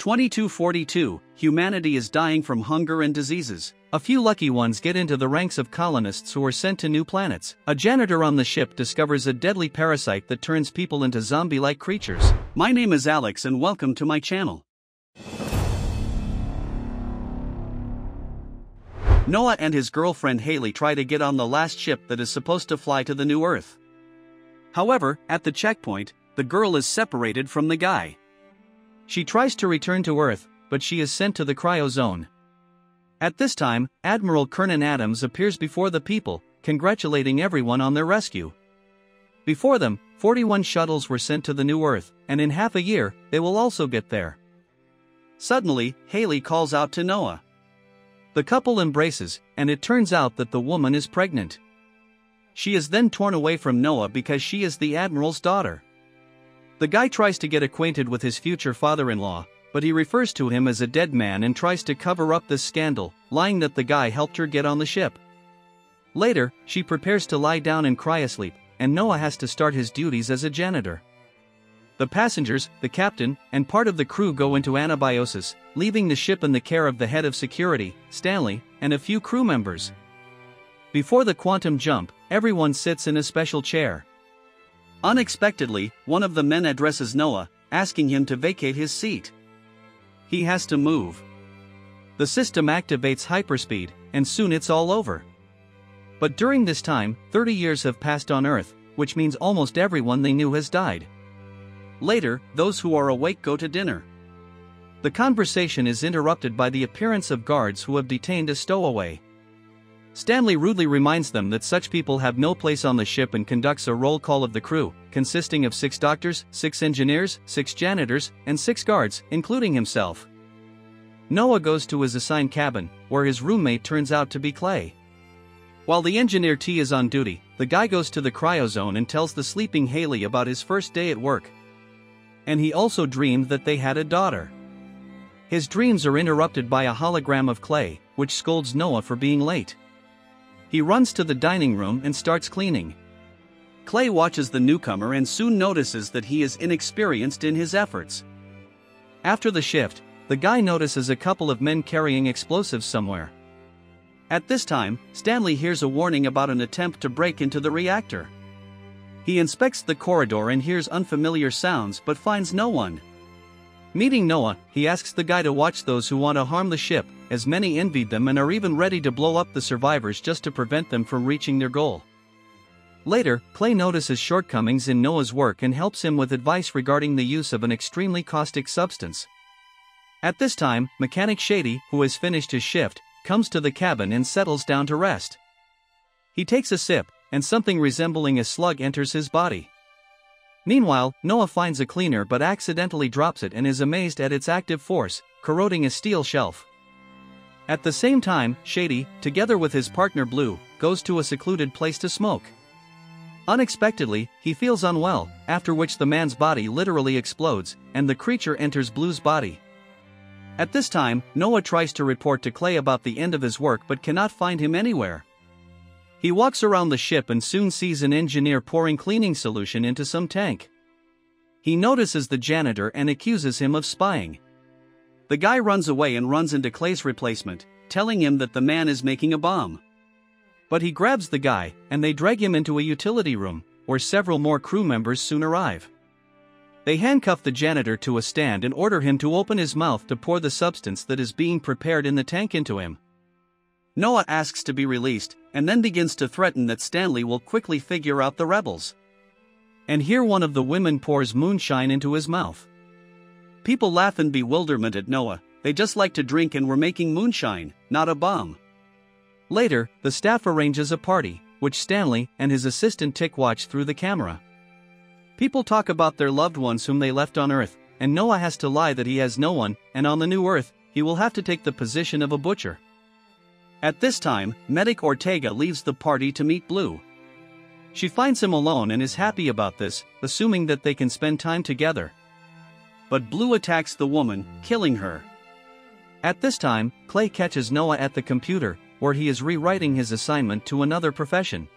2242, humanity is dying from hunger and diseases. A few lucky ones get into the ranks of colonists who are sent to new planets. A janitor on the ship discovers a deadly parasite that turns people into zombie-like creatures. My name is Alex and welcome to my channel. Noah and his girlfriend Haley try to get on the last ship that is supposed to fly to the new Earth. However, at the checkpoint, the girl is separated from the guy. She tries to return to Earth, but she is sent to the cryo zone. At this time, Admiral Kernan Adams appears before the people, congratulating everyone on their rescue. Before them, 41 shuttles were sent to the new Earth, and in half a year, they will also get there. Suddenly, Haley calls out to Noah. The couple embraces, and it turns out that the woman is pregnant. She is then torn away from Noah because she is the Admiral's daughter. The guy tries to get acquainted with his future father-in-law, but he refers to him as a dead man and tries to cover up this scandal, lying that the guy helped her get on the ship. Later, she prepares to lie down in cryosleep, and Noah has to start his duties as a janitor. The passengers, the captain, and part of the crew go into anabiosis, leaving the ship in the care of the head of security, Stanley, and a few crew members. Before the quantum jump, everyone sits in a special chair. Unexpectedly, one of the men addresses Noah, asking him to vacate his seat. He has to move. The system activates hyperspeed, and soon it's all over. But during this time, 30 years have passed on Earth, which means almost everyone they knew has died. Later, those who are awake go to dinner. The conversation is interrupted by the appearance of guards who have detained a stowaway. Stanley rudely reminds them that such people have no place on the ship and conducts a roll call of the crew, consisting of 6 doctors, 6 engineers, 6 janitors, and 6 guards, including himself. Noah goes to his assigned cabin, where his roommate turns out to be Clay. While the engineer T is on duty, the guy goes to the cryozone and tells the sleeping Haley about his first day at work. And he also dreamed that they had a daughter. His dreams are interrupted by a hologram of Clay, which scolds Noah for being late. He runs to the dining room and starts cleaning. Clay watches the newcomer and soon notices that he is inexperienced in his efforts. After the shift, the guy notices a couple of men carrying explosives somewhere. At this time, Stanley hears a warning about an attempt to break into the reactor. He inspects the corridor and hears unfamiliar sounds but finds no one. Meeting Noah, he asks the guy to watch those who want to harm the ship, as many envied them and are even ready to blow up the survivors just to prevent them from reaching their goal. Later, Clay notices shortcomings in Noah's work and helps him with advice regarding the use of an extremely caustic substance. At this time, Mechanic Shady, who has finished his shift, comes to the cabin and settles down to rest. He takes a sip, and something resembling a slug enters his body. Meanwhile, Noah finds a cleaner but accidentally drops it and is amazed at its active force, corroding a steel shelf. At the same time, Shady, together with his partner Blue, goes to a secluded place to smoke. Unexpectedly, he feels unwell, after which the man's body literally explodes, and the creature enters Blue's body. At this time, Noah tries to report to Clay about the end of his work but cannot find him anywhere. He walks around the ship and soon sees an engineer pouring cleaning solution into some tank. He notices the janitor and accuses him of spying. The guy runs away and runs into Clay's replacement, telling him that the man is making a bomb. But he grabs the guy, and they drag him into a utility room, where several more crew members soon arrive. They handcuff the janitor to a stand and order him to open his mouth to pour the substance that is being prepared in the tank into him. Noah asks to be released, and then begins to threaten that Stanley will quickly figure out the rebels. And here one of the women pours moonshine into his mouth. People laugh in bewilderment at Noah. They just like to drink and were making moonshine, not a bomb. Later, the staff arranges a party, which Stanley and his assistant Tick watch through the camera. People talk about their loved ones whom they left on Earth, and Noah has to lie that he has no one, and on the new Earth, he will have to take the position of a butcher. At this time, Medic Ortega leaves the party to meet Blue. She finds him alone and is happy about this, assuming that they can spend time together. But Blue attacks the woman, killing her. At this time, Clay catches Noah at the computer, where he is rewriting his assignment to another profession.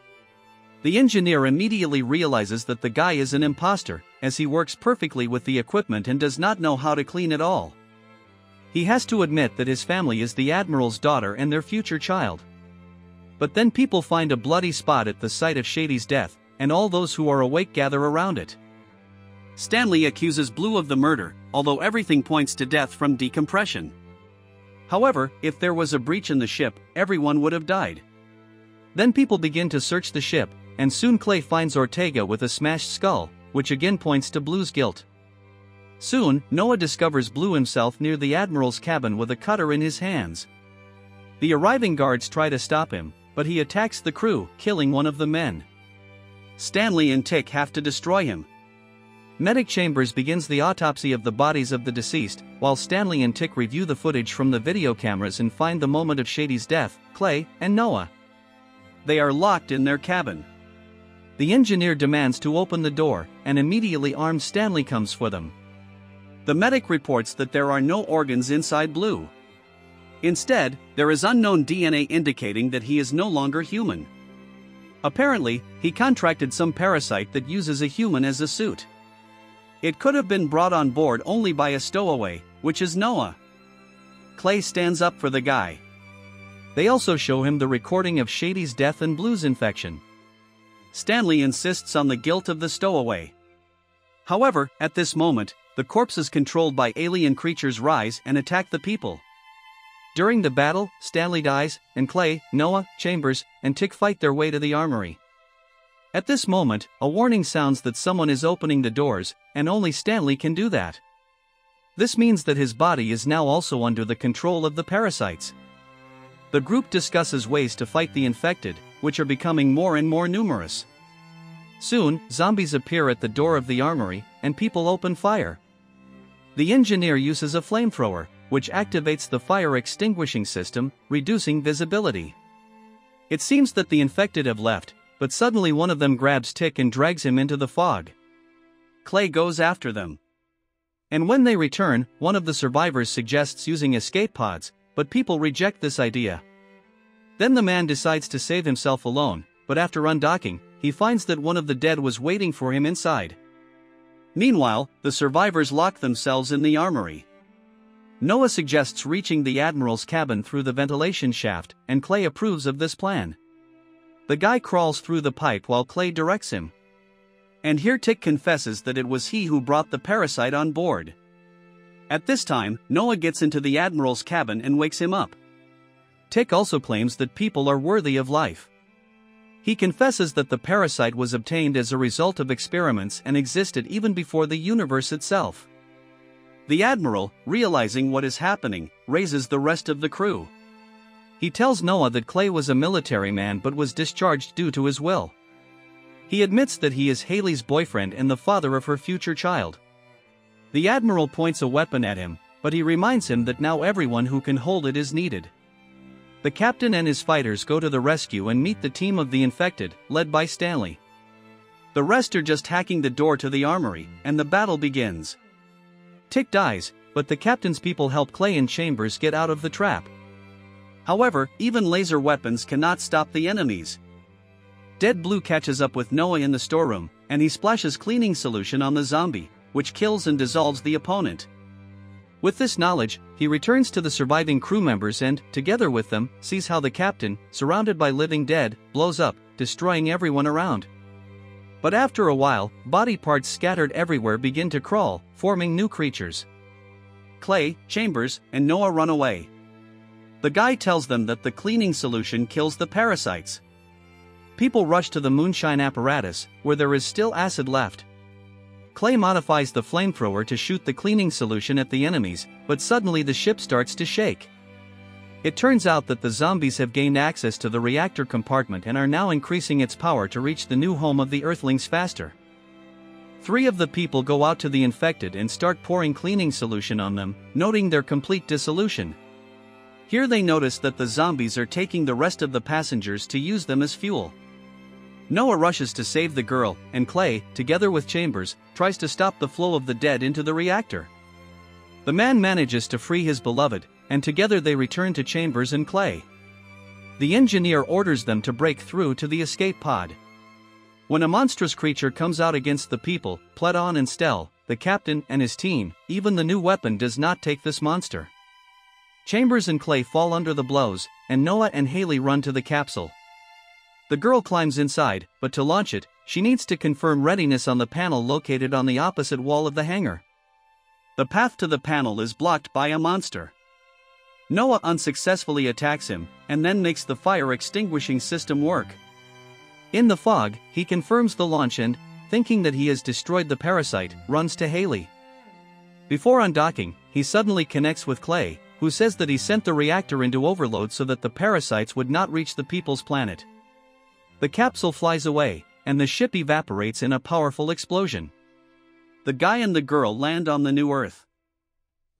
The engineer immediately realizes that the guy is an imposter, as he works perfectly with the equipment and does not know how to clean it all. He has to admit that his family is the Admiral's daughter and their future child. But then people find a bloody spot at the site of Shady's death, and all those who are awake gather around it. Stanley accuses Blue of the murder, although everything points to death from decompression. However, if there was a breach in the ship, everyone would have died. Then people begin to search the ship, and soon Clay finds Ortega with a smashed skull, which again points to Blue's guilt. Soon, Noah discovers Blue himself near the Admiral's cabin with a cutter in his hands. The arriving guards try to stop him, but he attacks the crew, killing one of the men. Stanley and Tick have to destroy him. Medic Chambers begins the autopsy of the bodies of the deceased, while Stanley and Tick review the footage from the video cameras and find the moment of Shady's death, Clay, and Noah. They are locked in their cabin. The engineer demands to open the door, and immediately armed Stanley comes for them. The medic reports that there are no organs inside Blue. Instead, there is unknown DNA indicating that he is no longer human. Apparently, he contracted some parasite that uses a human as a suit. It could have been brought on board only by a stowaway, which is Noah. Clay stands up for the guy. They also show him the recording of Shady's death and Blue's infection. Stanley insists on the guilt of the stowaway. However, at this moment, the corpses controlled by alien creatures rise and attack the people. During the battle, Stanley dies, and Clay, Noah, Chambers, and Tick fight their way to the armory. At this moment, a warning sounds that someone is opening the doors, and only Stanley can do that. This means that his body is now also under the control of the parasites. The group discusses ways to fight the infected, which are becoming more and more numerous. Soon, zombies appear at the door of the armory, and people open fire. The engineer uses a flamethrower, which activates the fire extinguishing system, reducing visibility. It seems that the infected have left, but suddenly one of them grabs Tick and drags him into the fog. Clay goes after them. And when they return, one of the survivors suggests using escape pods, but people reject this idea. Then the man decides to save himself alone, but after undocking, he finds that one of the dead was waiting for him inside. Meanwhile, the survivors lock themselves in the armory. Noah suggests reaching the Admiral's cabin through the ventilation shaft, and Clay approves of this plan. The guy crawls through the pipe while Clay directs him. And here Tick confesses that it was he who brought the parasite on board. At this time, Noah gets into the Admiral's cabin and wakes him up. Tick also claims that people are worthy of life. He confesses that the parasite was obtained as a result of experiments and existed even before the universe itself. The Admiral, realizing what is happening, raises the rest of the crew. He tells Noah that Clay was a military man but was discharged due to his will. He admits that he is Haley's boyfriend and the father of her future child. The Admiral points a weapon at him, but he reminds him that now everyone who can hold it is needed. The captain and his fighters go to the rescue and meet the team of the infected, led by Stanley. The rest are just hacking the door to the armory, and the battle begins. Tick dies, but the captain's people help Clay and Chambers get out of the trap. However, even laser weapons cannot stop the enemies. Dead Blue catches up with Noah in the storeroom, and he splashes cleaning solution on the zombie, which kills and dissolves the opponent. With this knowledge, he returns to the surviving crew members and, together with them, sees how the captain, surrounded by living dead, blows up, destroying everyone around. But after a while, body parts scattered everywhere begin to crawl, forming new creatures. Clay, Chambers, and Noah run away. The guy tells them that the cleaning solution kills the parasites. People rush to the moonshine apparatus, where there is still acid left. Clay modifies the flamethrower to shoot the cleaning solution at the enemies, but suddenly the ship starts to shake. It turns out that the zombies have gained access to the reactor compartment and are now increasing its power to reach the new home of the Earthlings faster. 3 of the people go out to the infected and start pouring cleaning solution on them, noting their complete dissolution. Here they notice that the zombies are taking the rest of the passengers to use them as fuel. Noah rushes to save the girl, and Clay, together with Chambers, tries to stop the flow of the dead into the reactor. The man manages to free his beloved, and together they return to Chambers and Clay. The engineer orders them to break through to the escape pod. When a monstrous creature comes out against the people, Pledon and Stell, the captain and his team, even the new weapon does not take this monster. Chambers and Clay fall under the blows, and Noah and Haley run to the capsule. The girl climbs inside, but to launch it, she needs to confirm readiness on the panel located on the opposite wall of the hangar. The path to the panel is blocked by a monster. Noah unsuccessfully attacks him, and then makes the fire extinguishing system work. In the fog, he confirms the launch and, thinking that he has destroyed the parasite, runs to Haley. Before undocking, he suddenly connects with Clay, who says that he sent the reactor into overload so that the parasites would not reach the people's planet. The capsule flies away, and the ship evaporates in a powerful explosion. The guy and the girl land on the new Earth.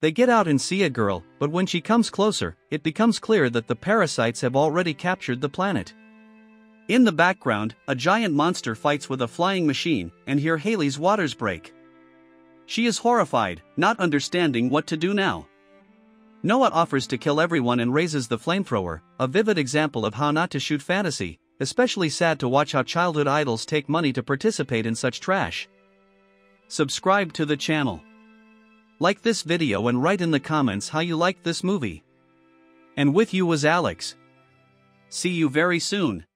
They get out and see a girl, but when she comes closer, it becomes clear that the parasites have already captured the planet. In the background, a giant monster fights with a flying machine, and here Haley's waters break. She is horrified, not understanding what to do now. Noah offers to kill everyone and raises the flamethrower, a vivid example of how not to shoot fantasy, especially sad to watch how childhood idols take money to participate in such trash. Subscribe to the channel. Like this video and write in the comments how you liked this movie. And with you was Alex. See you very soon.